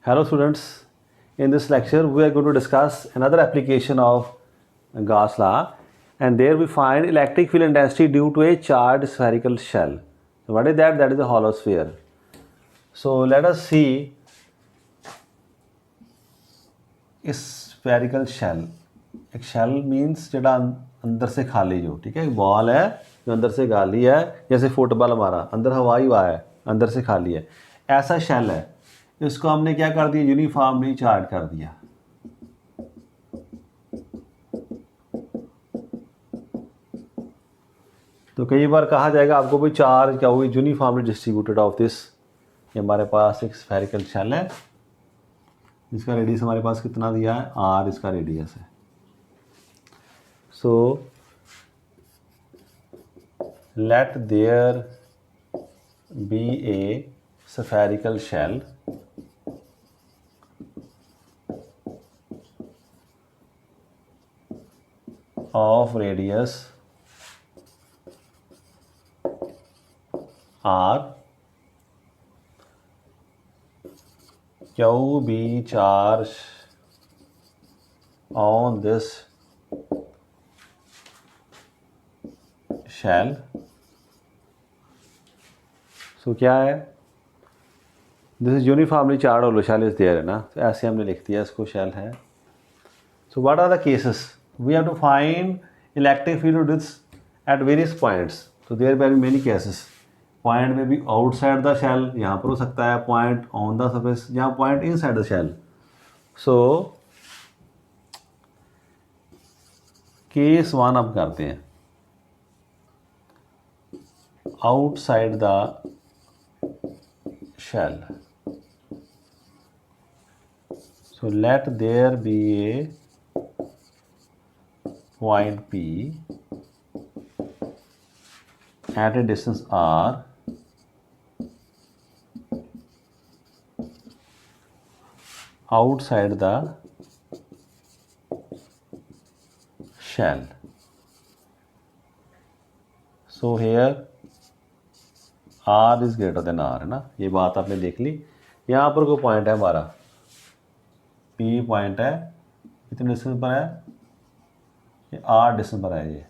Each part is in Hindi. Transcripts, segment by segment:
Hello students, in this lecture we are going to discuss another application of Gauss law, and there we find electric field intensity due to a charged spherical shell. So what is that? That is a hollow sphere. So let us see इस स्फेरिकल शेल. एक शेल मीन्स जड़ा अंदर से खाली जो, ठीक है, एक बॉल है जो अंदर से खाली है, जैसे फुटबॉल हमारा अंदर हवा ही हुआ है, अंदर से खाली है, ऐसा शेल है. इसको हमने क्या कर दिया, यूनिफॉर्मली चार्ज कर दिया. तो कई बार कहा जाएगा आपको भी चार्ज क्या हुई, यूनिफॉर्मली डिस्ट्रीब्यूटेड ऑफ दिस. ये हमारे पास एक स्फेरिकल शेल है जिसका रेडियस हमारे पास कितना दिया है, आर इसका रेडियस है. So let there be a spherical shell of radius r, Q be charge on this shell. So क्या है, this is uniformly charge hollow shell is there है ना. तो ऐसे हमने लिख दिया इसको, शेल है. So what are the cases, we have to find electric field विड्स एट वेरियस पॉइंट्स. तो there will be many cases. Point में भी आउटसाइड द शेल, यहाँ पर हो सकता है, पॉइंट ऑन द सरफेस, यहाँ point inside the shell. So case one अब करते हैं, outside the shell. So let there be a point P at a distance r outside the shell. So here R is greater than R, है ना. ये बात आपने देख ली. यहाँ पर कोई पॉइंट है हमारा, पी पॉइंट है, कितने डिस्टेंस पर है, ये आर डिस्टेंस पर है. ये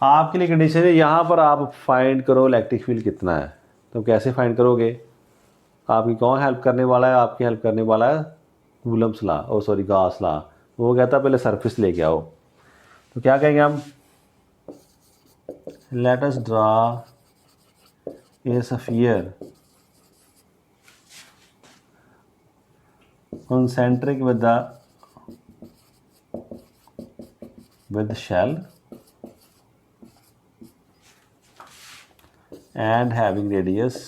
आपके लिए कंडीशन है, यहाँ पर आप फाइंड करो इलेक्ट्रिक फील्ड कितना है. तो कैसे फाइंड करोगे, आपकी कौन हेल्प करने वाला है, आपकी हेल्प करने वाला है कूलम्ब्स लॉ, ओ सॉरी गॉस लॉ. वो कहता पहले सरफेस लेके आओ. तो क्या कहेंगे हम, let us draw a sphere concentric with the shell and having radius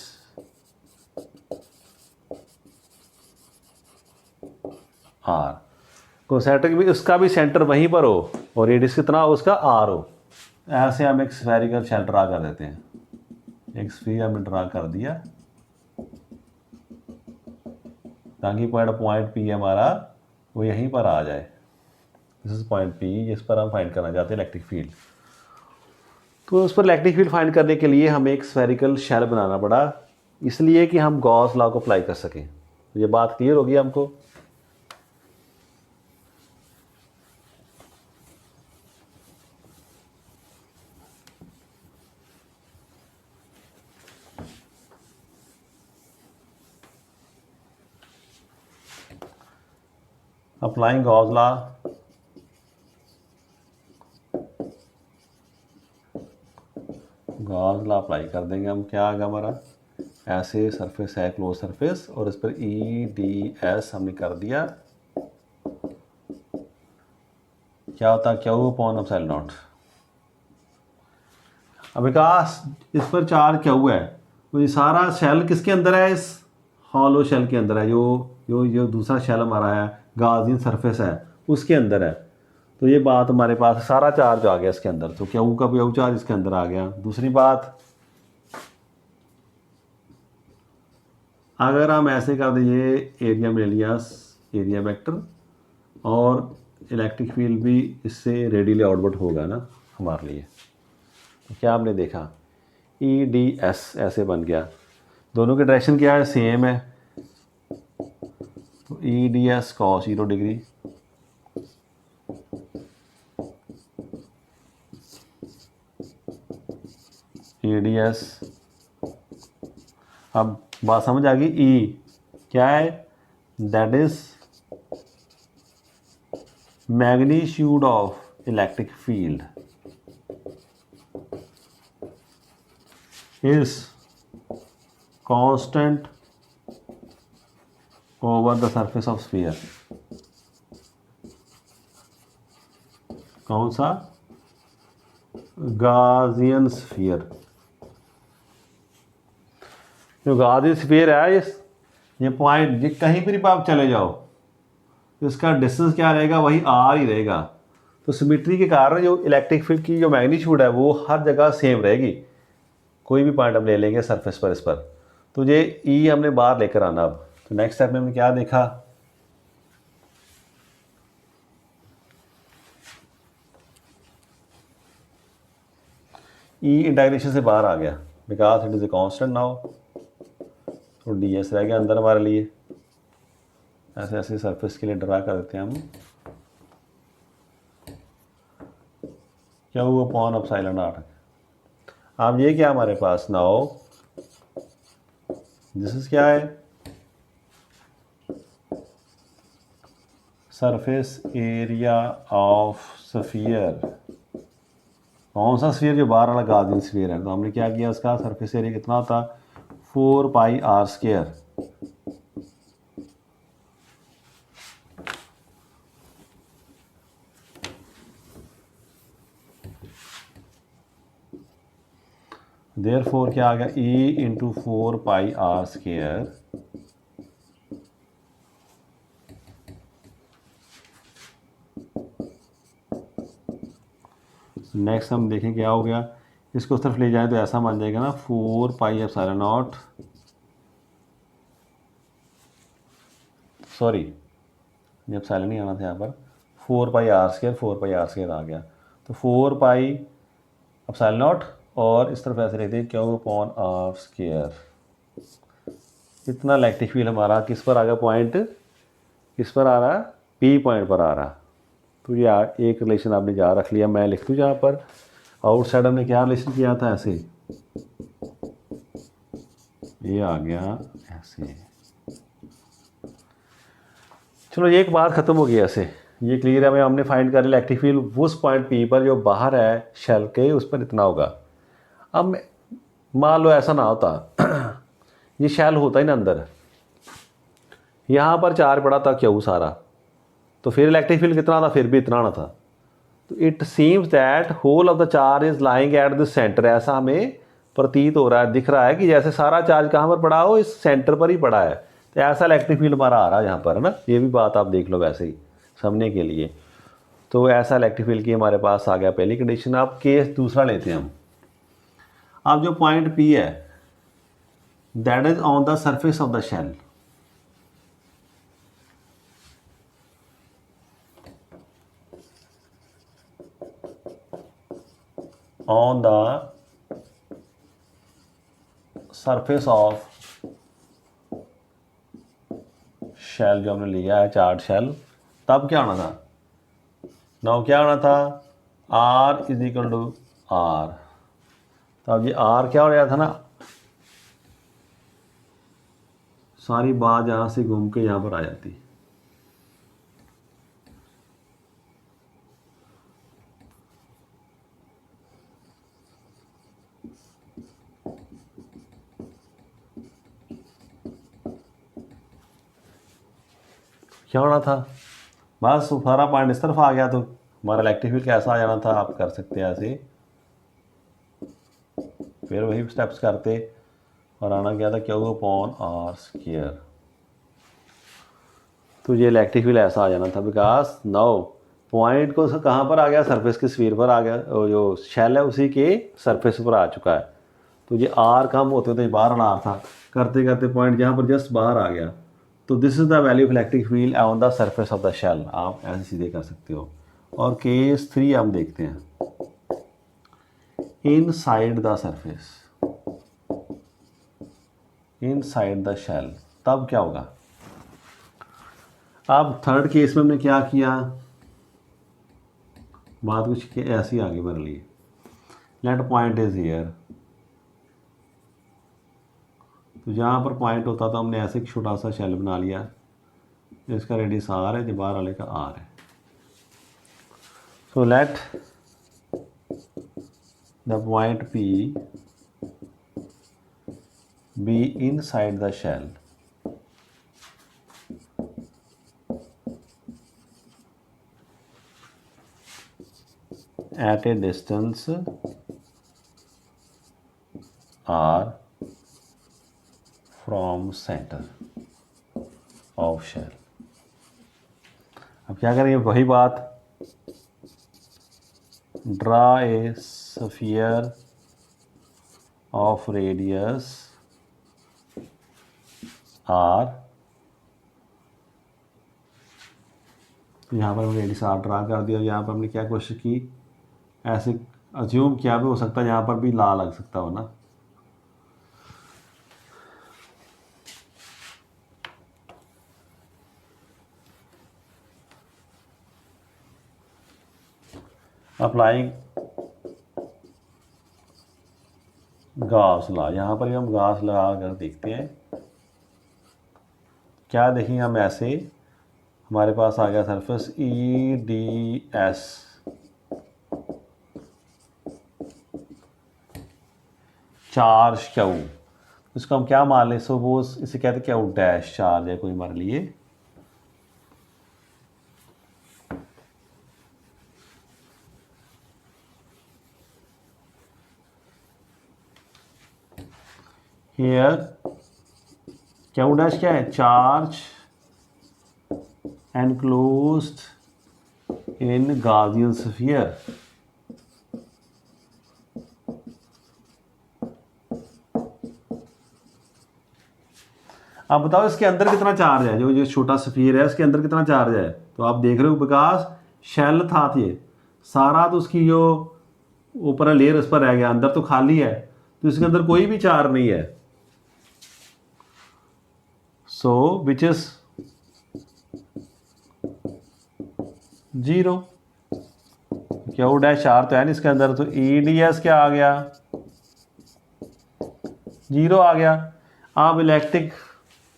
r. concentric भी, उसका भी सेंटर वहीं पर हो और रेडियस कितना हो उसका, r हो. ऐसे हम एक स्फेरिकल शेल ड्रा कर देते हैं. एक स्फीयर हमने ड्रा कर दिया ताकि पॉइंट पी हमारा वो यहीं पर आ जाए. दिस इज पॉइंट पी, जिस पर हम फाइंड करना चाहते हैं इलेक्ट्रिक फील्ड. तो उस पर इलेक्ट्रिक फील्ड फाइंड करने के लिए हमें एक स्फेरिकल शेल बनाना पड़ा, इसलिए कि हम गॉस लॉ को अप्लाई कर सकें. ये बात क्लियर होगी हमको. Applying Gauss law, Gauss law apply कर देंगे हम. क्या आएगा हमारा, ऐसे सरफेस है, क्लोज सरफेस, और इस पर ई डी एस हमने कर दिया. क्या होता है, क्या हुआ, अपॉन एप्सिलॉन नॉट. अब विकास इस पर चार्ज क्या हुआ है, तो ये सारा शेल किसके अंदर है, इस हॉलो शेल के अंदर है. जो दूसरा शेल हमारा है, गाजियन सरफेस है, उसके अंदर है. तो ये बात हमारे पास सारा चार्ज आ गया इसके अंदर. तो क्या का भी चार्ज इसके अंदर आ गया. दूसरी बात, अगर हम ऐसे कर दें, ये एरिया में ले लिया एरिया वेक्टर, और इलेक्ट्रिक फील्ड भी इससे रेडियली आउटवर्ड होगा ना हमारे लिए. तो क्या आपने देखा, ई डी एस ऐसे बन गया. दोनों के डायरेक्शन क्या है, सेम है. तो E D S cos 0 degree, E D S. अब बात समझ आ गई। ई क्या है? That is magnitude of electric field is constant over the surface of sphere. कौन सा? गाजियन स्फीयर। जो गाजियन स्फीयर है, ये पॉइंट, ये कहीं पर भी आप चले जाओ, इसका डिस्टेंस क्या रहेगा? वही आर ही रहेगा। तो सिमेट्री के कारण जो इलेक्ट्रिक फील्ड की जो मैग्नीट्यूड है वो हर जगह सेम रहेगी। कोई भी पॉइंट हम ले लेंगे सरफेस पर, इस पर, तो ये ई हमने बाहर लेकर आना। अब तो नेक्स्ट स्टेप में हमने क्या देखा? ई इंटीग्रेशन से बाहर आ गया, because it is a constant now. तो डी एस रह गया अंदर हमारे लिए। ऐसे ऐसे सरफेस के लिए ड्रा कर देते हैं हम। क्या हुआ? Upon epsilon R. अब ये क्या हमारे पास नाउ, दिस इज क्या है? Surface area of sphere. कौन सा स्फीयर? जो बाहर वाला गाजियन स्फीयर है। तो हमने क्या किया, उसका सरफेस एरिया कितना होता? 4 पाई आर स्क्वायर। देयरफॉर क्या आ गया? E into 4 pi are square next हम देखें क्या हो गया। इसको उस तरफ ले जाएं तो ऐसा मान जाएगा ना, 4 पाई एप्सिलॉन नॉट, सॉरी ये एप्सिलॉन नहीं आना था यहाँ पर, 4 pi are square, 4 pi are square आ गया। तो 4 पाई एप्सिलॉन नॉट, और इस तरफ ऐसे लिखते हैं क्यू अपॉन आर स्क्वायर। इतना इलेक्ट्रिक फील्ड हमारा किस पर आ गया? पॉइंट किस पर आ रहा है? पी पॉइंट पर आ रहा। तो ये एक रिलेशन आपने जहाँ रख लिया, मैं लिख दूँ जहाँ पर आउटसाइड हमने क्या रिलेशन किया था? ऐसे, ये आ गया ऐसे। चलो ये एक बात ख़त्म हो गई ऐसे, ये क्लियर है। हमने फाइंड कर इलेक्ट्रिक फील्ड उस पॉइंट पी पर जो बाहर है शेल के, उस पर इतना होगा। अब मान लो ऐसा ना होता, ये शेल होता ही ना अंदर, यहाँ पर चार्ज पड़ा था क्यों सारा, तो फिर इलेक्ट्रिक फील्ड कितना था? फिर भी इतना ना था। तो it seems that whole of the charge is lying at the centre. ऐसा हमें प्रतीत हो रहा है, दिख रहा है कि जैसे सारा चार्ज कहाँ पर पड़ा हो? इस सेंटर पर ही पड़ा है। तो ऐसा इलेक्ट्रिक फील्ड हमारा आ रहा है यहाँ पर, है ना। ये भी बात आप देख लो वैसे ही समझने के लिए। तो ऐसा इलेक्ट्रिक फील्ड की हमारे पास आ गया पहली कंडीशन। अब केस दूसरा लेते हैं हम। अब जो पॉइंट पी है that is on the surface of the shell. On the surface of shell जो हमने लिया है, चार्ज शेल, तब क्या होना था? नाउ क्या होना था? R is equal to R. तो अब ये आर क्या हो रहा था ना, सारी बात यहाँ से घूम के यहाँ पर आ जाती। क्या होना था? बस सारा पॉइंट इस तरफ आ गया, तो हमारा इलेक्ट्रिक फील्ड कैसा आ जाना था? आप कर सकते हैं ऐसे, फिर वही स्टेप्स करते, और आना क्या था? Q upon R square. तो ये इलेक्ट्रिक फील्ड ऐसा आ जाना था, बिकॉज नाउ पॉइंट को कहाँ पर आ गया? सरफेस के स्फीयर पर आ गया, जो शेल है उसी के सरफेस पर आ चुका है। तो ये आर कम होते तो ये बाहर आ था, करते करते पॉइंट जहाँ पर जस्ट बाहर आ गया। तो this is the value of electric field on the surface of the shell. आप ऐसे सीधे कर सकते हो। और केस 3 हम देखते हैं, inside the surface, inside the shell. तब क्या होगा? अब थर्ड केस में हमने क्या किया, बात कुछ ऐसी आ गई मेरे लिए। लेट पॉइंट इज हियर, तो जहाँ पर पॉइंट होता था हमने ऐसे एक छोटा सा शेल बना लिया, इसका रेडियस आर है, जो बाहर वाले का आर है। So let the point P be inside the shell at a distance r from center of shell। अब क्या करेंगे, वही बात, draw a sphere of radius r, यहाँ पर हमने रेडियस r ड्रा कर दिया। यहाँ पर हमने क्या कोशिश की, ऐसे अज्यूम किया भी हो सकता है यहाँ पर भी ला लग सकता हो ना। अप्लाइंग गॉस लॉ, यहाँ पर भी हम गॉस लगा कर देखते हैं क्या देखेंगे हम। ऐसे हमारे पास आ गया सरफेस EDS, चार्ज क्यू, इसको हम क्या मान लें, सो वो इसे कहते हैं क्यू डैश चार्ज है कोई हमारे लिए। हियर क्यू डैश क्या है, चार्ज एनक्लोज्ड इन गॉसियन स्फीयर। अब बताओ इसके अंदर कितना चार्ज है, जो छोटा स्फीयर है इसके अंदर कितना चार्ज है। तो आप देख रहे हो बिकॉज शेल था, ये सारा तो उसकी जो ऊपर लेयर उस पर रह गया, अंदर तो खाली है, तो इसके अंदर कोई भी चार्ज नहीं है। So which is 0, q dash r तो है नहीं इसके अंदर, तो EDS क्या आ गया, 0 आ गया। अब इलेक्ट्रिक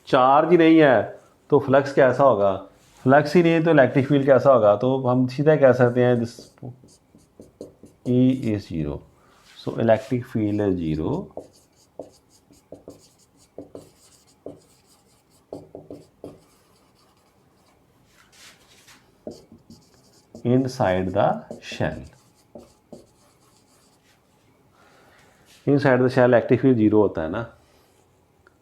चार्ज ही नहीं है तो फ्लक्स कैसा होगा, फ्लक्स ही नहीं है तो इलेक्ट्रिक फील्ड कैसा होगा। तो हम सीधा कह सकते हैं this E is 0, so electric field is 0 inside the shell। Inside the shell electric field 0 होता है ना,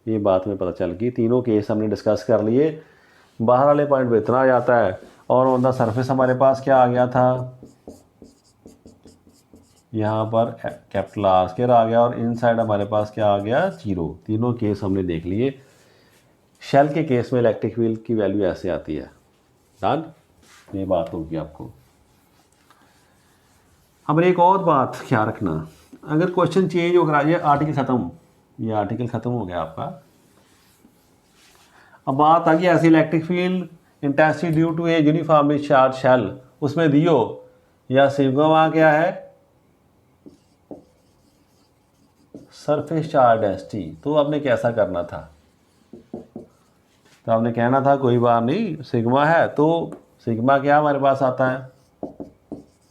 ये बात में पता चल गई। तीनों केस हमने डिस्कस कर लिए, बाहर वाले पॉइंट पे इतना आ जाता है और ऑन द सरफेस हमारे पास क्या आ गया था, यहाँ पर कैपिटल R स्क्वायर आ गया और इनसाइड हमारे पास क्या आ गया, 0। तीनों केस हमने देख लिए। शेल के केस में इलेक्ट्रिक फील्ड की वैल्यू ऐसे आती है। डन, ये बात होगी आपको। अब एक और बात ख्याल रखना, अगर क्वेश्चन चेंज होकर ये आर्टिकल ख़त्म, ये आर्टिकल ख़त्म हो गया आपका। अब बात आ गई ऐसी electric field intensity due to a uniformly charge shell, उसमें दियो या सिग्मा क्या है, सरफेस चार्ज डेंसिटी। तो आपने कैसा करना था, तो आपने कहना था कोई बात नहीं, सिग्मा है तो सिग्मा क्या हमारे पास आता है,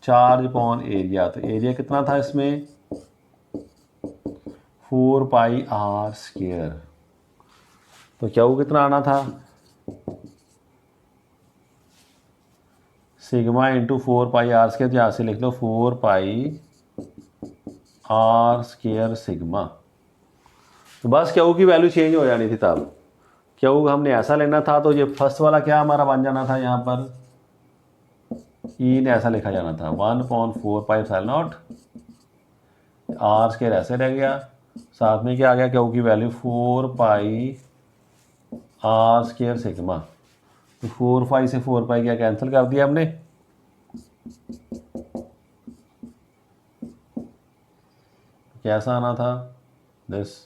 चार्ज अपॉन एरिया। तो एरिया कितना था इसमें, 4 पाई R स्क्वायर। तो क्या वो कितना आना था, सिग्मा इंटू 4 पाई R स्क्वायर, यहाँ से लिख लो 4 पाई R स्क्वायर सिग्मा। तो बस क्या की वैल्यू चेंज हो जानी थी तब, क्या हमने ऐसा लेना था, तो ये फर्स्ट वाला क्या हमारा बन जाना था, यहाँ पर E ने ऐसा लिखा जाना था 1/4 पाई एप्सिलॉन नॉट, R स्क्वायर ऐसे रह गया, साथ में क्या आ गया, क्या की वैल्यू 4 पाई R स्क्वायर सिग्मा। तो 4 पाई से 4 पाई क्या कैंसिल कर दिया हमने, कैसा आना था, दिस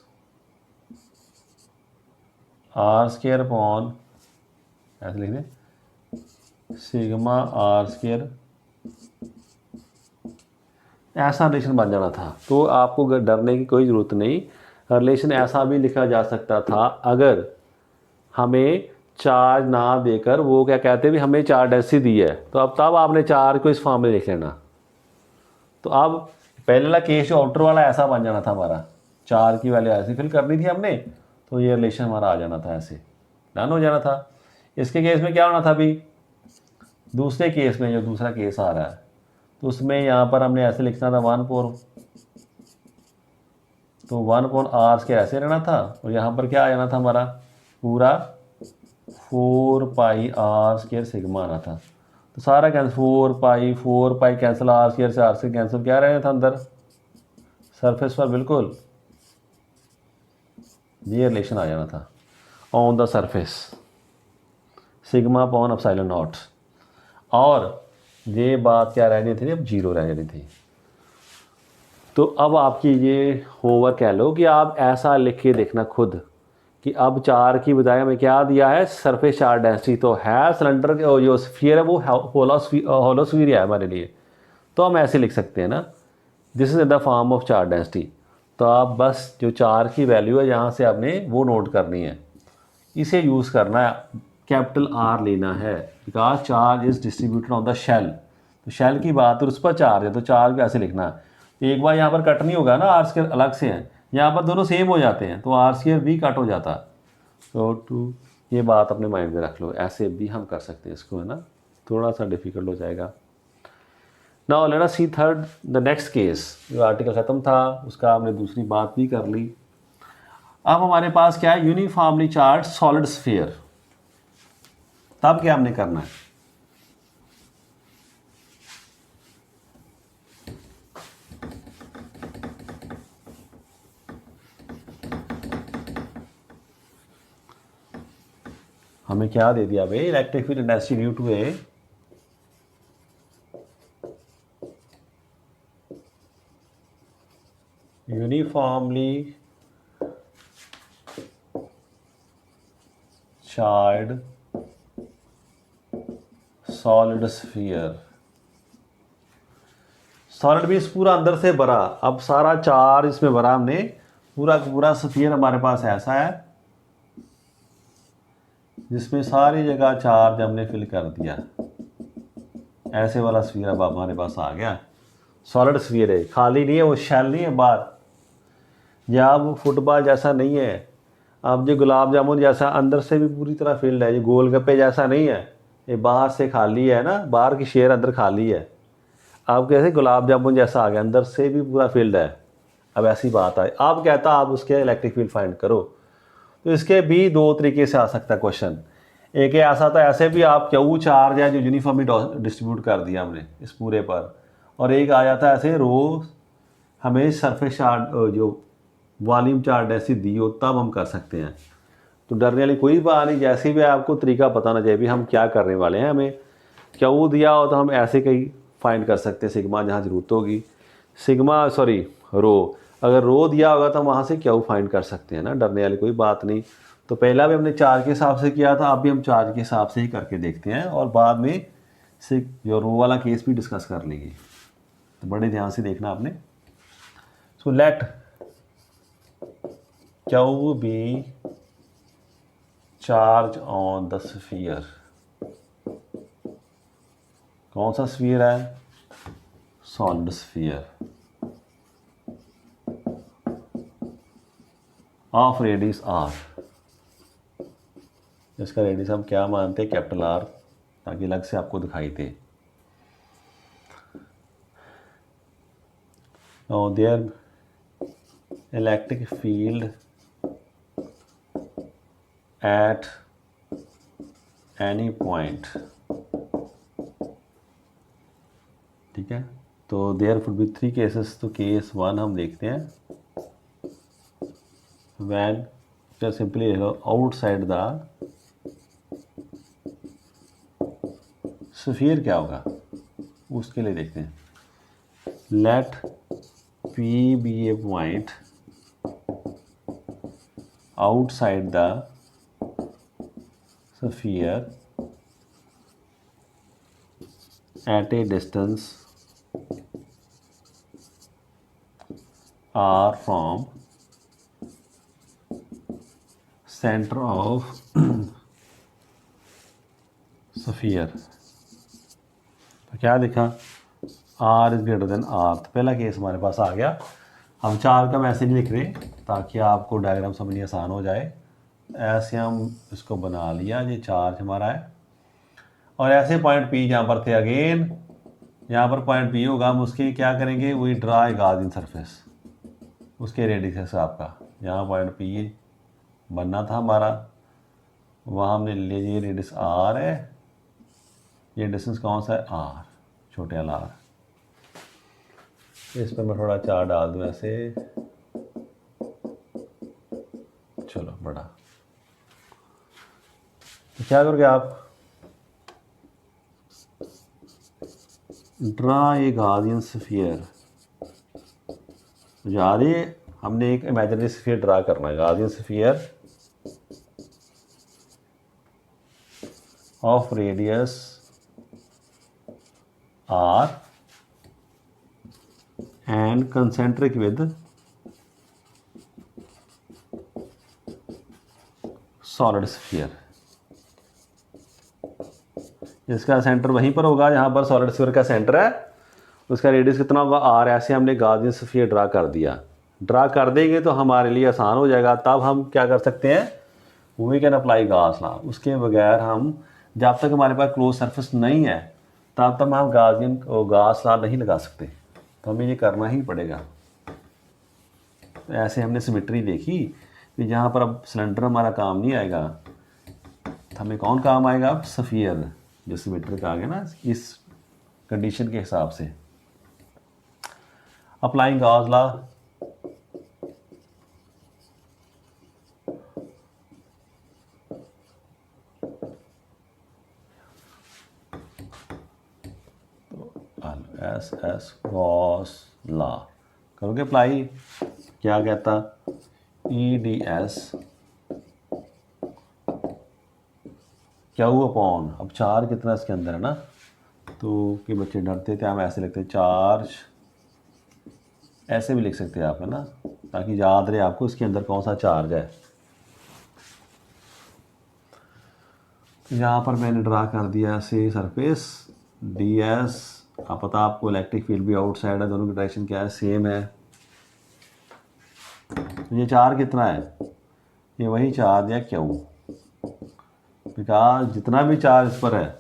R स्क्वायर अपॉन, ऐसे लिख दें सिग्मा आर स्क्वायर, ऐसा रिलेशन बन जाना था। तो आपको डरने की कोई ज़रूरत नहीं। रिलेशन ऐसा भी लिखा जा सकता था अगर हमें चार्ज ना देकर वो क्या कहते भी हमें चार्ज डेंसिटी दी है, तो अब तब आपने चार्ज को इस फॉर्म में लिख लेना। तो अब पहले वाला केस जो आउटर वाला ऐसा बन जाना था हमारा, चार की वैल्यू ऐसे फिल करनी थी हमने, तो ये रिलेशन हमारा आ जाना था, ऐसे डन हो जाना था। इसके केस में क्या होना था अभी, दूसरे केस में जो दूसरा केस आ रहा है, तो उसमें यहाँ पर हमने ऐसे लिखना था 1/, तो 1/r स्क्वायर ऐसे रहना था, और यहाँ पर क्या आ जाना था हमारा पूरा 4πr स्क्वायर सिग्मा आना था। तो सारा कैंसिल, 4π कैंसिल, आर स्क्वायर से आर स्क्वायर कैंसिल, क्या रहना था अंदर सरफेस पर, बिल्कुल ये रिलेशन आ जाना था on the surface sigma upon epsilon not. और ये बात क्या रहनी थी, अब 0 रह जानी थी। तो अब आपकी ये होमवर्क कह लो कि आप ऐसा लिख के देखना खुद कि अब 4 की बजाय हमें क्या दिया है, सरफेस चार्ज डेंसिटी तो है सिलेंडर जो स्फीयर है वो होलोस्फीयर है हमारे लिए, तो हम ऐसे लिख सकते हैं ना, this is in the form of charge density. तो आप बस जो 4 की वैल्यू है यहाँ से आपने वो नोट करनी है, इसे यूज़ करना है, कैपिटल आर लेना है, because charge is distributed on the shell. तो शेल की बात और उस पर चार्ज है, तो चार्ज भी ऐसे लिखना है। तो एक बार यहाँ पर कट नहीं होगा ना, आर स्क्वायर अलग से हैं, यहाँ पर दोनों सेम हो जाते हैं, तो आर स्क्वायर भी कट हो जाता है। तो टू ये बात अपने माइंड में रख लो, ऐसे भी हम कर सकते हैं इसको, है ना, थोड़ा सा डिफिकल्ट हो जाएगा। Now let us see third the next case. जो आर्टिकल ख़त्म था उसका हमने दूसरी बात भी कर ली। अब हमारे पास क्या है, यूनिफॉर्मली चार्ज सॉलिड स्फीयर। तब क्या हमने करना है, हमें क्या दे दिया भाई, electric field intensity due to a uniformly charge solid sphere. Solid भी इस पूरा अंदर से भरा, अब सारा चार्ज इसमें भरा हमने, पूरा पूरा स्फीयर हमारे पास ऐसा है जिसमें सारी जगह चार्ज हमने फिल कर दिया, ऐसे वाला स्फीयर अब हमारे पास आ गया। सॉलिड स्फीयर है, खाली नहीं है, वो शेल नहीं है बाहर, या अब फुटबॉल जैसा नहीं है, अब जो गुलाब जामुन जैसा अंदर से भी पूरी तरह फिल्ड है, ये गोलगप्पे जैसा नहीं है, ये बाहर से खाली है ना, बाहर की शेयर अंदर खाली है। अब कैसे गुलाब जामुन जैसा आ गया, अंदर से भी पूरा फील्ड है। अब ऐसी बात है, आप कहता आप उसके इलेक्ट्रिक फील्ड फाइंड करो, तो इसके भी दो तरीके से आ सकता है क्वेश्चन। एक ऐसा था, ऐसे भी आप क्यू चार्ज है जो यूनिफॉर्मली डिस्ट्रीब्यूट कर दिया हमने इस पूरे पर, और एक आ जाता है ऐसे रो हमें सरफेस चार्ज जो वॉल्यूम चार्ज ऐसी दी हो, तब हम कर सकते हैं। तो डरने वाली कोई बात नहीं, जैसे भी आपको तरीका बताना चाहिए भी हम क्या करने वाले हैं। हमें क्यू दिया हो तो हम ऐसे कहीं फाइंड कर सकते हैं सिग्मा जहाँ ज़रूरत होगी, सिग्मा सॉरी रो, अगर रो दिया होगा तो हम वहाँ से क्यू फाइंड कर सकते हैं ना, डरने वाली कोई बात नहीं। तो पहला भी हमने चार्ज के हिसाब से किया था, अब भी हम चार्ज के हिसाब से ही करके देखते हैं, और बाद में जो रो वाला केस भी डिस्कस कर लेंगे। तो बड़े ध्यान से देखना आपने। So let Q be charge on the sphere. कौन सा स्फीयर है, solid sphere of radius R. इसका रेडियस हम क्या मानते हैं, कैपिटल आर, ताकि अलग से आपको दिखाई दे। Now their electric field at any point, ठीक है। तो देयर वुड बी 3 केसेस। तो केस 1 हम देखते हैं, when simply outside the sphere क्या होगा उसके लिए देखते हैं। Let P be a point outside the sphere at a distance R from centre of sphere. तो क्या दिखा, R is greater than R. तो पहला केस हमारे पास आ गया। हम चार का मैसेज लिख रहे ताकि आपको डायग्राम समझनी आसान हो जाए। ऐसे हम इसको बना लिया, ये चार्ज हमारा है और ऐसे पॉइंट पी जहाँ पर थे, अगेन यहाँ पर पॉइंट पी होगा, हम उसके क्या करेंगे, we draw a Gaussian surface, उसके रेडियस है आपका। यहाँ पॉइंट पी बनना था हमारा, वहाँ हमने ले लिया, ये रेडियस आर है, ये डिस्टेंस कौन सा है, आर, छोटे वाला आर। इस पर मैं थोड़ा चार डाल दूँ ऐसे, चलो बड़ा। तो क्या करोगे आप, ड्रा ए गाउसियन स्फीयर। याद है हमने एक इमेजिनरी स्फीयर ड्रा करना है, Gaussian sphere of radius r and concentric with solid sphere। इसका सेंटर वहीं पर होगा जहाँ पर सॉलिड स्फीयर का सेंटर है, उसका रेडियस कितना होगा, r। ऐसे हमने गाउसियन स्फीयर ड्रा कर दिया। ड्रा कर देंगे तो हमारे लिए आसान हो जाएगा। तब हम क्या कर सकते हैं, we can apply Gauss law. उसके बगैर हम, जब तक हमारे पास क्लोज सरफेस नहीं है तब तक हम गाउसियन गॉस लॉ नहीं लगा सकते। तो हमें ये करना ही पड़ेगा। तो ऐसे हमने सिमेट्री देखी कि जहाँ पर अब सिलेंडर हमारा काम नहीं आएगा, तो हमें कौन काम आएगा, अब स्फीयर जो सिमेट्री का आ गया ना, इस कंडीशन के हिसाब से। Applying Gauss law, S Gauss law करोगे अप्लाई, क्या कहता, ई डी एस क्या हुआ अपॉन, अब चार्ज कितना इसके अंदर है ना, तो कि बच्चे डरते थे, हम ऐसे लिखते हैं चार्ज, ऐसे भी लिख सकते हैं आप, है ना, ताकि याद रहे आपको इसके अंदर कौन सा चार्ज है। तो यहाँ पर मैंने ड्रा कर दिया ऐसे सरफेस डी एस। आप पता आपको इलेक्ट्रिक फील्ड भी आउटसाइड है, दोनों की डायरेक्शन क्या है, सेम है। तो ये चार्ज कितना है, ये वही चार्ज है क्यू, बिकॉज जितना भी चार्ज इस पर है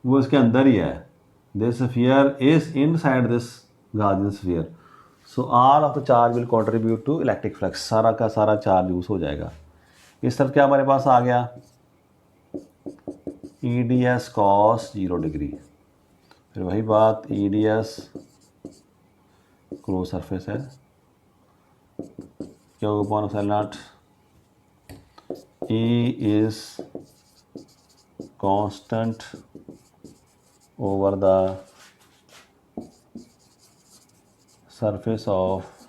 वो इसके अंदर ही है। This sphere is inside this Gaussian sphere, so all of the charge will contribute to electric flux. सारा का सारा चार्ज यूज हो जाएगा। इस तरफ क्या हमारे पास आ गया, E D S cos 0 degree. फिर वही बात, E D S close surface है, क्या upon epsilon not, E is constant over the surface of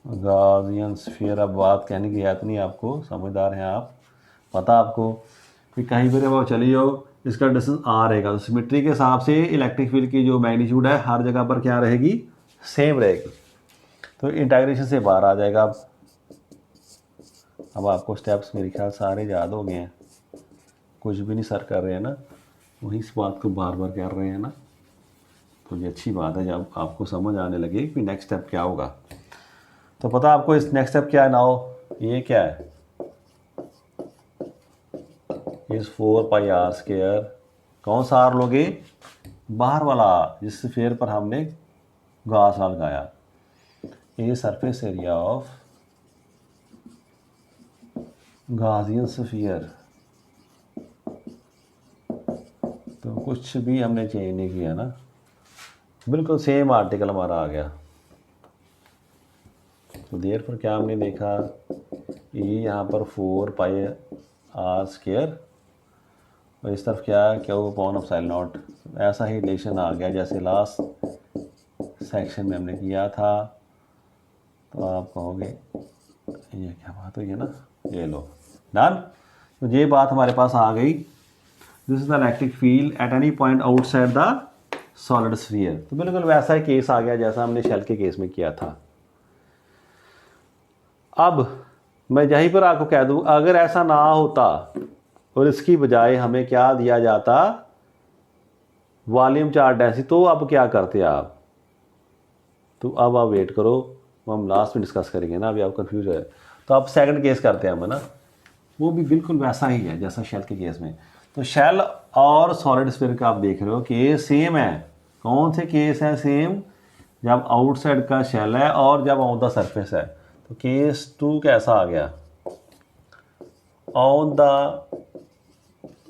Gaussian sphere. अब बात कहने की याद नहीं आपको, समझदार हैं आप, पता आपको कि कहीं पर वो चली जाओ, इसका डिस्टेंस आ रहेगा, तो सिमेट्री के हिसाब से इलेक्ट्रिक फील्ड की जो मैग्नीट्यूड है हर जगह पर क्या रहेगी, सेम रहेगी। तो इंटीग्रेशन से बाहर आ जाएगा। अब आपको स्टेप्स मेरे ख्याल सारे याद हो गए हैं, कुछ भी नहीं सर कर रहे हैं ना, वही इस बात को बार बार कर रहे हैं ना, तो ये अच्छी बात है जब आपको समझ आने लगे कि नेक्स्ट स्टेप क्या होगा। तो पता आपको इस नेक्स्ट स्टेप क्या है नाउ, ये क्या है, इस 4 पाई आर स्क्वायर, कौन सा आर लोगे, बाहर वाला जिस स्फीयर पर हमने गॉस लॉ लगाया, ये surface area of Gaussian sphere. तो कुछ भी हमने चेंज नहीं किया ना, बिल्कुल सेम आर्टिकल हमारा आ गया। तो देर पर क्या हमने देखा, ये यहाँ पर 4 पाई आर स्क्वायर और इस तरफ क्या है, क्या वो अपॉन एप्सिलॉन नॉट। ऐसा ही रिलेशन आ गया जैसे लास्ट सेक्शन में हमने किया था। तो आप कहोगे ये क्या बात हुई है ना, ये लो डन। तो ये बात हमारे पास आ गई। This is the electric field at any point outside the solid sphere. तो बिल्कुल वैसा ही केस आ गया जैसा हमने शेल के केस में किया था। अब मैं यहीं पर आपको कह दूं, अगर ऐसा ना होता और इसकी बजाय हमें क्या दिया जाता, वॉल्यूम चार्ज डेंसिटी, तो अब क्या करते आप? तो अब आप वेट करो, हम लास्ट में डिस्कस करेंगे ना, अभी आप कंफ्यूज है। तो अब सेकंड केस करते हैं हम, है ना, वो भी बिल्कुल वैसा ही है जैसा शेल के केस में। तो शेल और सॉलिड स्फीयर का आप देख रहे हो केस सेम है। कौन से केस हैं सेम? जब आउटसाइड का शेल है और जब ऑन द सरफेस है। तो केस 2 कैसा आ गया? ऑन द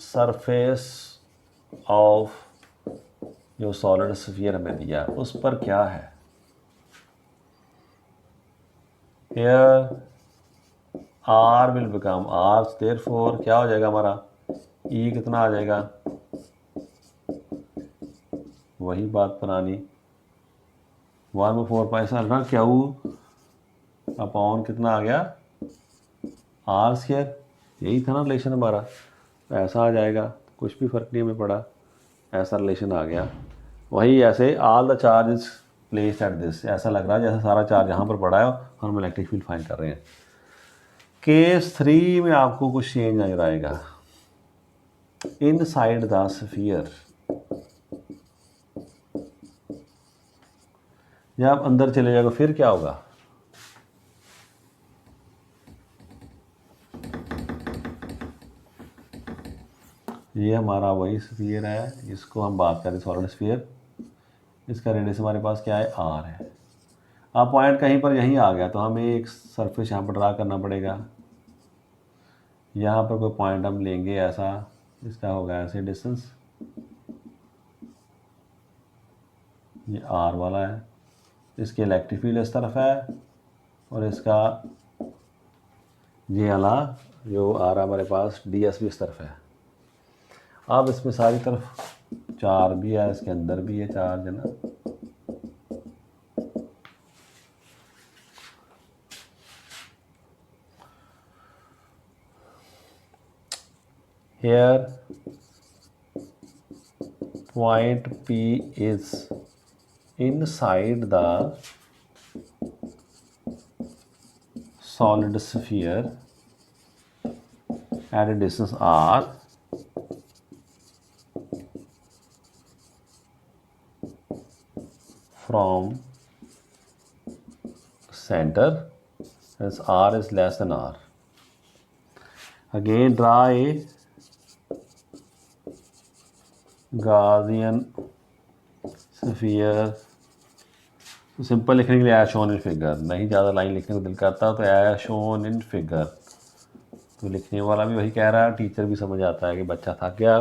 सरफेस ऑफ जो सॉलिड स्फीयर हमें दिया उस पर क्या है? Here R will become R, therefore क्या हो जाएगा हमारा? E कितना आ जाएगा? वही बात पुरानी 1/4 से ना, क्या अपॉन कितना आ गया? R²। यही था ना रिलेशन हमारा, ऐसा आ जाएगा, कुछ भी फर्क नहीं हमें पड़ा, ऐसा रिलेशन आ गया। वही ऐसे all the charges place at this, ऐसा लग रहा है जैसे सारा चार्ज यहाँ पर पड़ा है और हम इलेक्ट्रिक फील्ड फाइंड कर रहे हैं। केस 3 में आपको कुछ चेंज नजर आएगा। इनसाइड द स्फीयर, जब आप अंदर चले जाएगा फिर क्या होगा? ये हमारा वही स्फीयर है, इसको हम बात करें सॉलिड स्फीयर। इसका रेडियस हमारे पास क्या है? आर है। अब पॉइंट कहीं पर यहीं आ गया तो हमें एक सरफेस यहाँ पर ड्रा करना पड़ेगा। यहाँ पर कोई पॉइंट हम लेंगे ऐसा, इसका होगा ऐसे डिस्टेंस, ये आर वाला है, इसकी इलेक्ट्रिक फील्ड इस तरफ है और इसका ये वाला जो आ रहा हमारे पास डी एस भी इस तरफ है। अब इसमें सारी तरफ चार्ज भी है, इसके अंदर भी है चार्ज, है ना। Here point P is inside the solid sphere at a distance r from center, as r is less than r. Again draw a Gaussian sphere। तो सिंपल लिखने के लिए एज शोन इन फिगर, नहीं ज़्यादा लाइन लिखने को दिल करता तो एज शोन इन फिगर। तो लिखने वाला भी वही कह रहा है, टीचर भी समझ आता है कि बच्चा थक गया,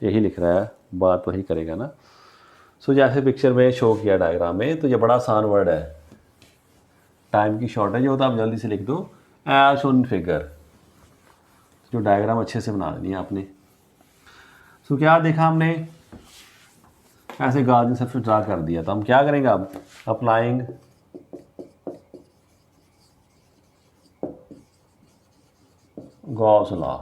यही लिख रहा है, बात वही करेगा ना। सो जैसे पिक्चर में शो किया डायग्राम में, तो ये बड़ा आसान वर्ड है, टाइम की शॉर्टेज हो तो आप जल्दी से लिख दो एज शोन इन फिगर। जो डायग्राम अच्छे से बना देनी है आपने। सो क्या देखा हमने? ऐसे गार्जियन सरफेस ड्रा कर दिया, तो हम क्या करेंगे अब? अप्लाइंग गॉस लॉ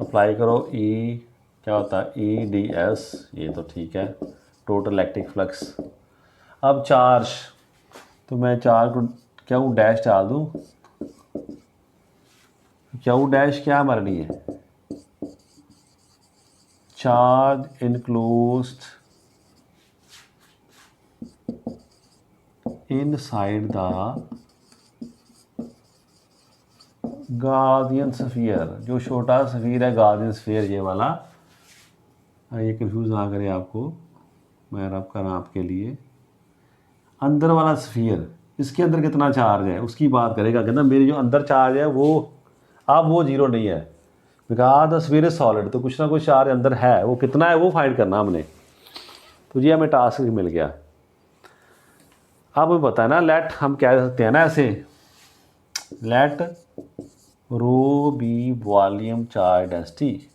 अप्लाई करो। ई क्या होता है? ई डी एस, ये तो ठीक है, टोटल इलेक्ट्रिक फ्लक्स। अब चार्ज, तो मैं चार्ज को क्या डैश डाल दूँ? क्या डैश क्या हमारे लिए? Charge enclosed inside the guardian sphere. जो छोटा स्फीयर है गार्जियन स्फीयर, ये वाला, ये कंफ्यूज ना करे आपको, मैं रब कर रहा आपके लिए। अंदर वाला स्फीयर, इसके अंदर कितना चार्ज है उसकी बात करेगा। कहना मेरी जो अंदर चार्ज है वो अब वो जीरो नहीं है, because the sphere is solid, तो कुछ ना कुछ चार्ज अंदर है, वो कितना है वो फाइंड करना हमने। तो ये हमें टास्क मिल गया। अब पता है ना, लेट हम कह सकते हैं ना ऐसे, लेट रो बी वॉल्यूम चार्ज डेंसिटी।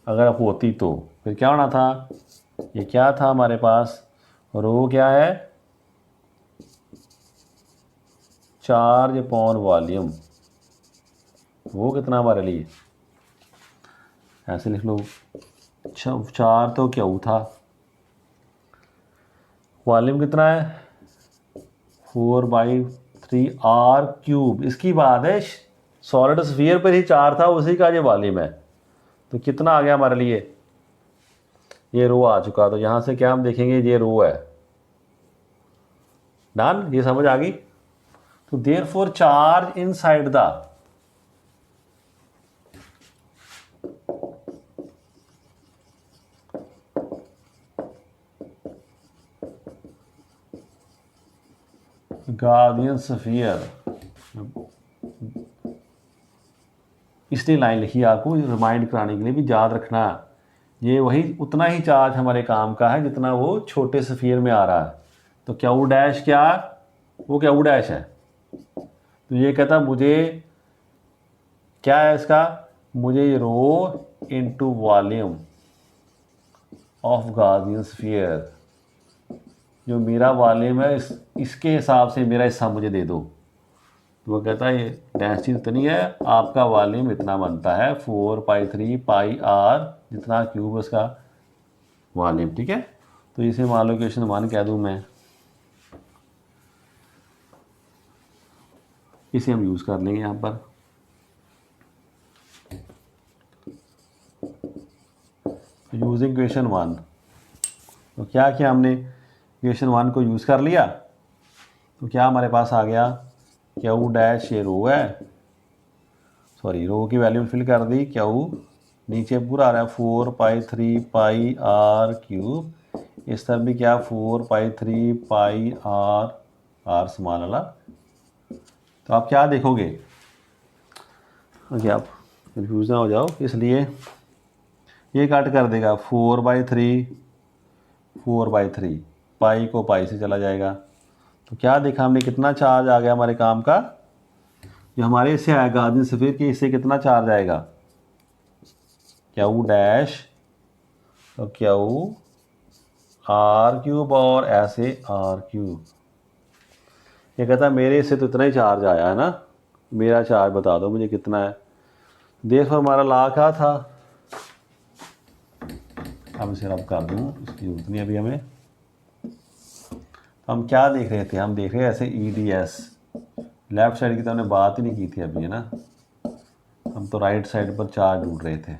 अगर आप होती तो फिर क्या होना था? ये क्या था हमारे पास? रो क्या है? Charge upon volume. वो कितना हमारे लिए, ऐसे लिख लो। 4 तो क्यू था, वॉल्यूम कितना है 4/3 r³ इसकी बात है, सॉलिड स्फीयर पर ही 4 था, उसी का ये वॉल्यूम है। तो कितना आ गया हमारे लिए, ये रो आ चुका। तो यहाँ से क्या हम देखेंगे, ये रो है। डन, ये समझ आ गई। तो therefore charge inside the guardian sphere, इसलिए लाइन लिखी आपको रिमाइंड कराने के लिए भी, याद रखना ये वही उतना ही चार्ज हमारे काम का है जितना वो छोटे स्फीयर में आ रहा है। तो क्यू डैश क्या, वो क्यू डैश है। तो ये कहता मुझे क्या है इसका, मुझे rho into volume of guardian sphere, जो मेरा वॉल्यूम है इसके हिसाब से मेरा हिस्सा मुझे दे दो। तो वो कहता है ये डेंसिटी इतनी है, आपका वॉल्यूम इतना बनता है 4/3πr, जितना क्यूब उसका वॉल्यूम। ठीक है, तो इसे मान लो क्वेश्चन 1 कह दूँ मैं, इसे हम यूज़ कर लेंगे यहाँ पर। यूजिंग क्वेश्चन 1, तो क्या किया हमने, क्वेश्चन 1 को यूज़ कर लिया। तो क्या हमारे पास आ गया, क्यू डैश ये रो है, सॉरी रो की वैल्यू फिल कर दी, क्यू नीचे पूरा आ रहा है 4/3πr³। इस तरफ भी क्या 4/3πr, r स्मॉल वाला। तो आप क्या देखोगे, आप कन्फ्यूज ना हो जाओ, इसलिए ये कट कर देगा 4/3 पाई को पाई से चला जाएगा। तो क्या देखा हमने, कितना चार्ज आ गया हमारे काम का, जो हमारे इससे आएगा गार्डियन स्फीयर के, इससे कितना चार्ज आएगा, क्यू डैश, तो क्यू r³ और ऐसे r³। ये कहता है मेरे इससे तो इतना ही चार्ज आया है ना, मेरा चार्ज बता दो मुझे कितना है। देखो हमारा ला क्या था, अब इसे रब कर दूँ, इसकी जरूरत नहीं अभी हमें। हम क्या देख रहे थे, हम देख रहे ऐसे EDS, लेफ्ट साइड की तो हमने बात ही नहीं की थी अभी, है ना, हम तो राइट साइड पर चार्ज ढूंढ रहे थे।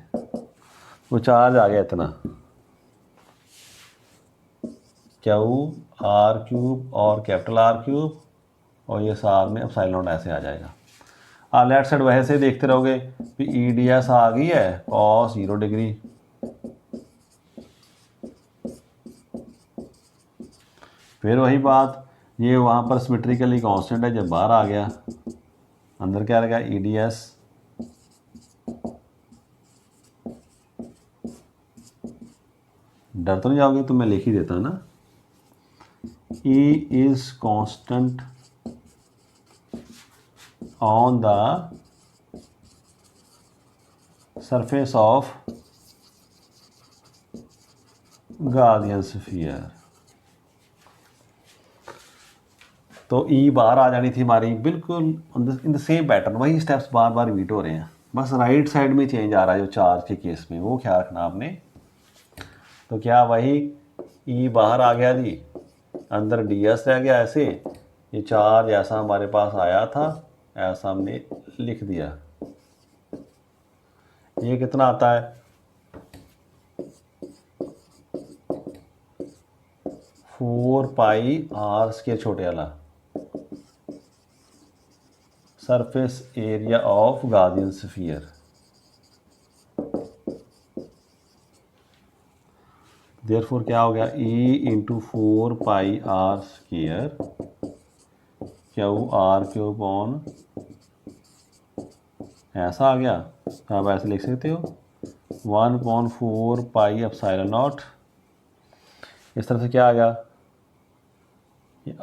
वो चार्ज आ गया इतना, क्यू r³ और कैपिटल R³, और ये साथ में एप्सिलॉन ऐसे आ जाएगा। आप लेफ्ट साइड वैसे देखते रहोगे कि EDS आ गई है cos 0 डिग्री, फिर वही बात, ये वहाँ पर सिमेट्रिकली कांस्टेंट है, जब बाहर आ गया अंदर क्या रहेगा EDS, डर तो नहीं जाओगे, तो मैं लिख ही देता ना, E is constant on the surface of Gaussian sphere। तो E बाहर आ जानी थी हमारी, बिल्कुल इन द सेम पैटर्न, वही स्टेप्स बार बार रिपीट हो रहे हैं, बस राइट साइड में चेंज आ रहा है जो चार्ज के केस में, वो ख्याल रखना आपने। तो क्या वही E बाहर आ गया जी, अंदर DS रह गया ऐसे, ये चार्ज ऐसा हमारे पास आया था, ऐसा हमने लिख दिया। ये कितना आता है 4πr² छोटे वाला, surface area of guardian sphere. Therefore क्या हो गया, E into 4πr² Q r³ ऐसा आ गया। आप ऐसे लिख सकते हो 1/4πε0। इस तरह से क्या आ गया,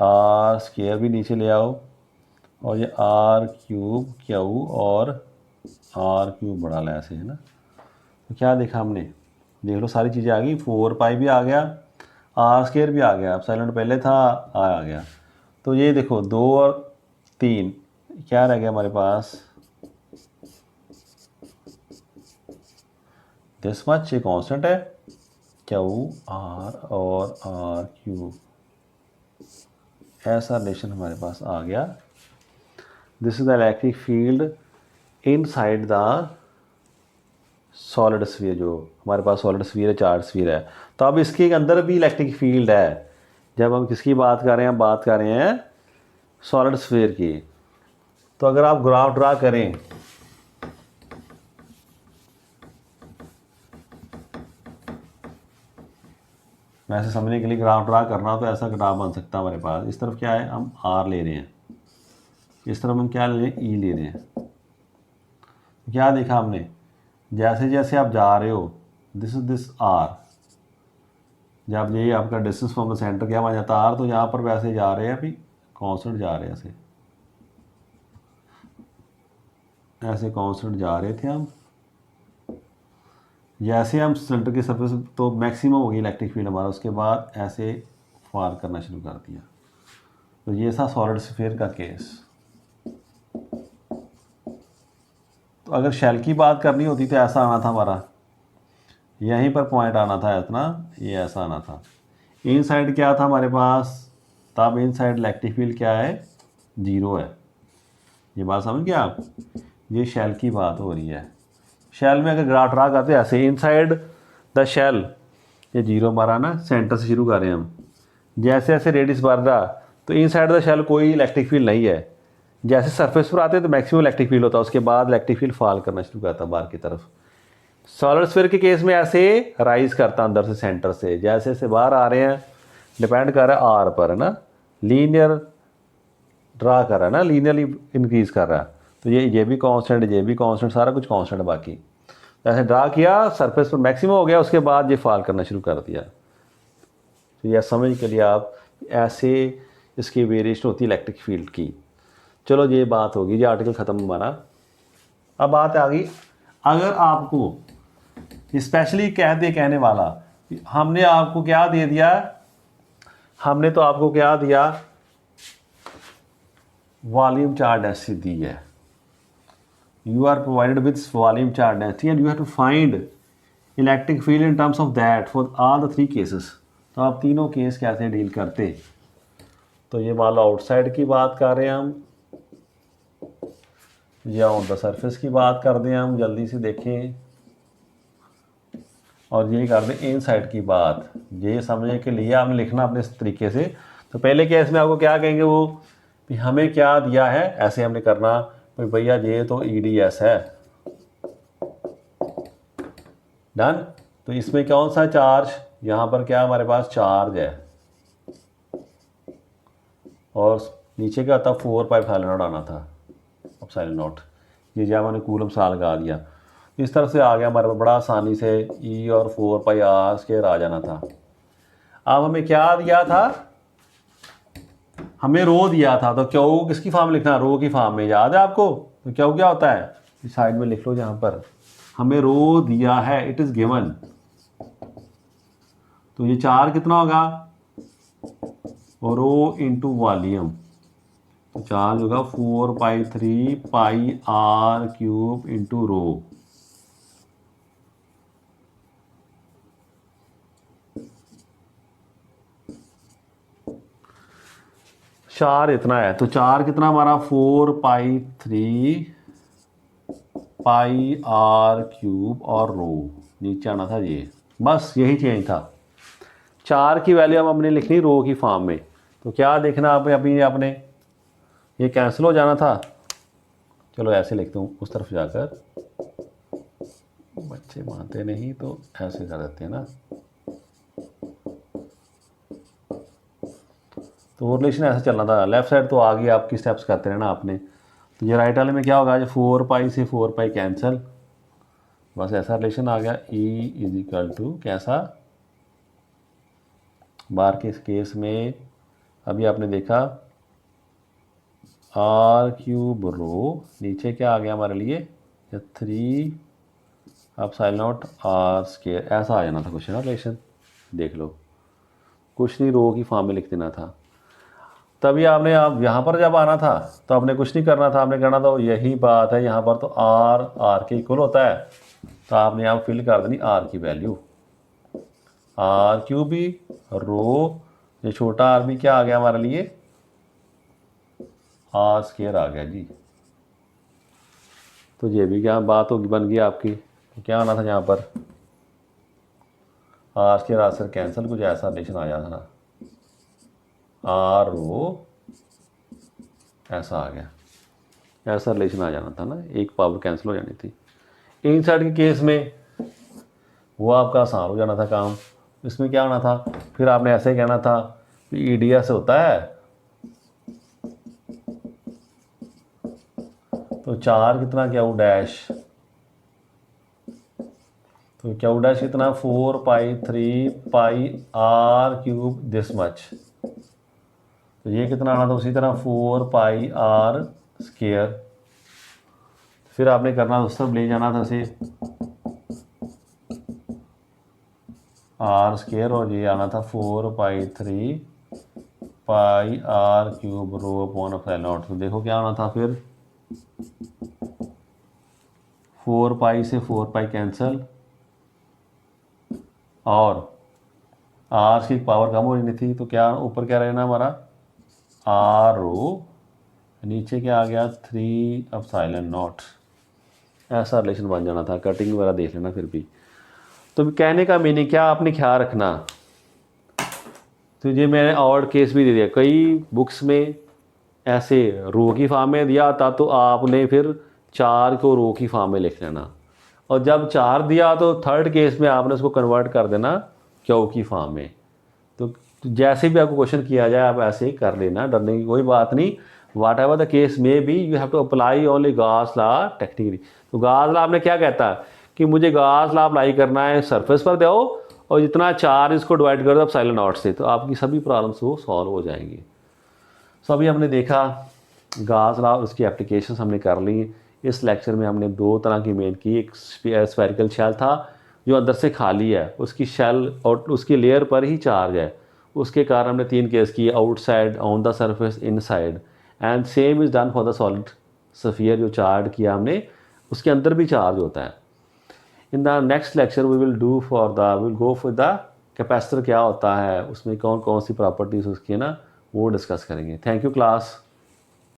r² भी नीचे ले आओ, और ये r³ क्यू और r³ बढ़ा ला ऐसे, है ना। तो क्या देखा हमने, देख लो सारी चीज़ें आ गई, 4π भी आ गया, r² भी आ गया, एप्सिलॉन पहले था आ गया। तो ये देखो 2 और 3 क्या रह गया हमारे पास, दिस मच ये कांस्टेंट है, क्यू आर और आर क्यूब, ऐसा रिलेशन हमारे पास आ गया। This is the electric field inside the solid sphere, जो हमारे पास सॉलिड स्फीयर है, चार्ज स्फीयर है। तो अब इसके अंदर भी इलेक्ट्रिक फील्ड है। जब हम किसकी बात कर रहे हैं, बात कर रहे हैं सॉलिड स्फीयर की। तो अगर आप ग्राफ ड्रा करें, वैसे समझने के लिए ग्राफ ड्रा करना तो ऐसा ग्राफ बन सकता है हमारे पास। इस तरफ क्या है, हम आर ले रहे हैं, इस तरफ हम क्या ले रहे हैं, ई ले रहे हैं। क्या देखा हमने, जैसे जैसे आप जा रहे हो, दिस इज दिस आर, जब ये आपका डिस्टेंस फ्रॉम द सेंटर क्या बन जाता है आर, तो यहाँ पर वैसे जा रहे हैं, अभी कॉन्स्टेंट जा रहे हैं, ऐसे कॉन्स्टेंट जा रहे थे हम। जैसे हम सेंटर की सरफेस, तो मैक्सिमम होगी इलेक्ट्रिक फील्ड हमारा, उसके बाद ऐसे फार करना शुरू कर दिया। तो ये था सॉलिड स्फीयर का केस। तो अगर शेल की बात करनी होती तो ऐसा आना था हमारा, यहीं पर पॉइंट आना था इतना, ये ऐसा आना था। इन साइड क्या था हमारे पास, तब इन साइड इलेक्ट्रिक फील्ड क्या है, 0 है। ये बात समझ गए आप, ये शेल की बात हो रही है। शेल में अगर ग्राफ ड्रा करते हैं ऐसे, इन साइड द शेल, ये 0 हमारा ना, सेंटर से शुरू कर रहे हैं हम। जैसे जैसे रेडियस बढ़ रहा, तो इन साइड द शेल कोई इलेक्ट्रिक फील्ड नहीं है। जैसे सरफेस पर आते हैं तो मैक्सिमम इलेक्ट्रिक फील्ड होता है, उसके बाद इलेक्ट्रिक फील्ड फॉल करना शुरू करता है बाहर की तरफ। सॉलिड स्फीयर के केस में ऐसे राइज करता अंदर से, सेंटर से, जैसे जैसे बाहर आ रहे हैं, डिपेंड कर रहा है आर पर, है ना, लीनियर ड्रा कर रहा है ना, लीनियरली इंक्रीज कर रहा है। तो ये भी कांस्टेंट, ये भी कांस्टेंट, सारा कुछ कांस्टेंट। बाकी ऐसे ड्रा किया, सरफेस पर मैक्सिमम हो गया, उसके बाद ये फॉल करना शुरू कर दिया। तो यह समझ के लिए आप ऐसे इसकी वेरिएशन होती है इलेक्ट्रिक फील्ड की। चलो ये बात होगी, ये आर्टिकल ख़त्म हमारा। अब बात आ गई, अगर आपको स्पेशली कहने वाला, हमने आपको क्या दे दिया, हमने तो आपको क्या दिया, वॉल्यूम चार्ज डेंसिटी दी है। You are provided with volume charge density and you have to find electric field in terms of that for all the 3 cases. तो आप तीनों केस कैसे डील करते। तो ये मान लो आउटसाइड की बात कर रहे हैं हम, या ऑन द सरफेस की बात कर दें हम, जल्दी से देखें, और ये कर दें इन साइड की बात। ये समझने के लिए आपने लिखना अपने इस तरीके से। तो पहले केस में आपको क्या कहेंगे, वो कि हमें क्या दिया है, ऐसे हमने करना, भाई भैया ये तो EDS है, डन। तो इसमें कौन सा चार्ज, यहाँ पर क्या हमारे पास चार्ज है, और नीचे क्या था, 4πε0 आना था, एप्सिलॉन नॉट। ये जब हमने कूलम सा लगा दिया, इस तरफ से आ गया हमारे पास, बड़ा आसानी से E और 4πr² आ जाना था। अब हमें क्या दिया था, हमें रो दिया था। तो क्यों किसकी फॉर्म लिखना, रो की फॉर्म में, याद है आपको। तो क्यों क्या होता है, इस साइड में लिख लो, जहाँ पर हमें रो दिया है, इट इज़ गिवन। तो ये चार्ज कितना होगा, रो इंटू वॉल्यूम, तो चार्ज होगा 4π3πr³ इंटू रो। चार इतना है, तो चार कितना हमारा 4π3πr³ और रो, नीचे आना था ये, बस यही चेंज था। चार की वैल्यू हम अपने लिखनी रो की फॉर्म में। तो क्या देखना आप अभी, आपने ये कैंसिल हो जाना था। चलो ऐसे लिखता हूँ, उस तरफ जाकर, बच्चे मानते नहीं तो ऐसे कर देते हैं ना। तो वो रिलेशन ऐसा चलना था, लेफ्ट साइड तो आ गई, आपकी स्टेप्स करते रहना आपने। तो ये राइट वाले में क्या होगा, जो 4π से 4π कैंसिल, बस ऐसा रिलेशन आ गया। E = कैसा, बार के केस में अभी आपने देखा r³ रो, नीचे क्या आ गया हमारे लिए, 3ε0 r², ऐसा आ जाना था कुछ ना रिलेशन। देख लो, कुछ नहीं, रो की फॉर्म में लिख देना था। तभी आपने, आप यहाँ पर जब आना था तो आपने कुछ नहीं करना था, आपने करना था यही बात है, यहाँ पर तो r के इक्वल होता है, तो आपने यहाँ फिल कर देनी आर की वैल्यू, आर क्यू बी रो, ये छोटा आर बी क्या आ गया हमारे लिए, आर स्केयर आ गया जी। तो ये भी क्या बात होगी, बन गई आपकी। तो क्या आना था यहाँ पर, R square R square cancel, कुछ ऐसा रिलेशन आ जाता ना, आर रो ऐसा आ गया, ऐसा रिलेशन आ जाना था ना, एक पावर कैंसिल हो जानी थी। इन साइड के केस में वो आपका आसान हो जाना था काम। इसमें क्या होना था, फिर आपने ऐसे कहना था कि EDS होता है तो 4 कितना क्यू डैश, तो क्यू डैश कितना 4 pi 3 pi r cube this much, तो ये कितना आना था उसी तरह 4 पाई आर स्केयर। फिर आपने करना उस तरफ ले जाना था इसे आर स्केयर, और ये आना था 4 pi 3 pi r cube rho upon epsilon naught. तो देखो क्या आना था फिर, 4 पाई से 4 पाई कैंसिल, और आर की पावर कम हो रही थी, तो क्या ऊपर क्या रहना हमारा आर रो, नीचे क्या आ गया 3 एप्सिलॉन नॉट। ऐसा रिलेशन बन जाना था। कटिंग वगैरह देख लेना फिर भी। तो कहने का मीनिंग क्या, आपने ख्याल रखना। तो ये मैंने और केस भी दे दिया, कई बुक्स में ऐसे रो की फॉर्म में दिया था, तो आपने फिर 4 को रो की फॉर्म में लिख लेना, और जब 4 दिया तो थर्ड केस में आपने उसको कन्वर्ट कर देना क्यू की फॉर्म में। तो जैसे भी आपको क्वेश्चन किया जाए आप ऐसे ही कर लेना, डरने की कोई बात नहीं। Whatever the case may be, you have to apply only Gauss law technically. तो गॉस लॉ आपने क्या कहता है कि मुझे गॉस लॉ अप्लाई करना है, सरफेस पर दो और जितना 4 इसको डिवाइड कर दो एप्सिलॉन नॉट से, तो आपकी सभी प्रॉब्लम्स वो सॉल्व हो जाएंगी। सो अभी हमने देखा गॉस लॉ, उसकी एप्लीकेशन हमने कर ली। इस लेक्चर में हमने 2 तरह की मेन की, एक स्फेरिकल शेल था जो अंदर से खाली है, उसकी शेल और उसकी लेयर पर ही चार्ज है, उसके कारण हमने 3 केस किए, outside, on the surface, inside. And same is done for the solid sphere, जो चार्ज किया हमने उसके अंदर भी चार्ज होता है। In the next lecture we will go for the capacitor क्या होता है, उसमें कौन कौन सी प्रॉपर्टीज उसकी है ना, वो डिस्कस करेंगे। Thank you class.